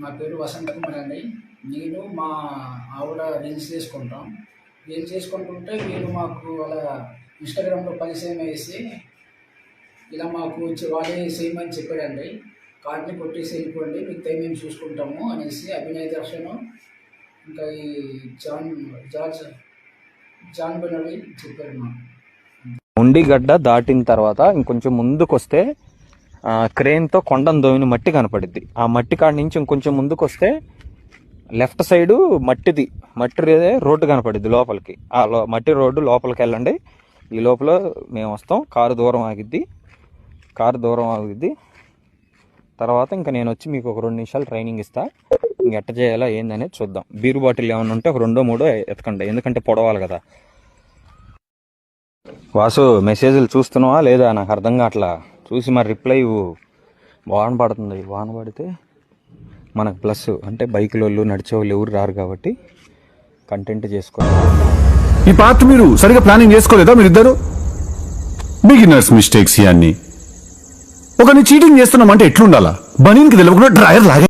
నా పేరు వసంత కుమార్ అండి. నేను మా ఆవిడ రీల్స్ చేసుకుంటాం. రీల్స్ చేసుకుంటుంటే మీరు మాకు అలా ఇన్స్టాగ్రామ్లో పరిచయం వేసి ఇలా మాకు వాళ్ళే చేయమని చెప్పాడండి. కార్డ్ని కొట్టేసి వెళ్ళిపోండి, మిగతా మేము చూసుకుంటాము అనేసి అభినయ్ దర్శనం ఇంకా ఈ జాన్ బెనడి చెప్పారు మాకు. ఉండిగడ్డ దాటిన తర్వాత ఇంకొంచెం ముందుకు వస్తే క్రేన్తో కొండను దోవిన మట్టి కనపడిద్ది. ఆ మట్టి కాడ నుంచి ఇంకొంచెం ముందుకు వస్తే లెఫ్ట్ సైడు మట్టి రోడ్డు కనపడిద్ది లోపలికి. ఆ మట్టి రోడ్డు లోపలికి వెళ్ళండి. ఈ లోపల మేము వస్తాం. కారు దూరం ఆగిద్ది. తర్వాత ఇంకా నేను వచ్చి మీకు ఒక 2 నిమిషాలు ట్రైనింగ్ ఇస్తా. ఇంక ఎట్ట చేయాలా ఏందనేది చూద్దాం. బీరు బాటిల్ ఏమైనా ఉంటే ఒక 2-3 ఎతకండి, ఎందుకంటే పొడవాలి కదా. వాసు, మెసేజ్లు చూస్తున్నావా లేదా? నాకు అర్థం కావట్లా. చూసి మరి రిప్లై ఇవ్వు. వాన పడుతుంది. వాన పడితే మనకు ప్లస్, అంటే బైకుల వాళ్ళు నడిచే వాళ్ళు ఎవరు రారు కాబట్టి కంటెంట్ చేసుకోవాలి. ఈ పార్ట్ మీరు సరిగా ప్లానింగ్ చేసుకోలేదా? మీరిద్దరు బిగినర్స్ మిస్టేక్స్ ఇవన్నీ. ఒకరిని చీటింగ్ చేస్తున్నామంటే ఎట్లుండాలా? బనీన్కి తెలియకుండా డ్రాయర్ లాగే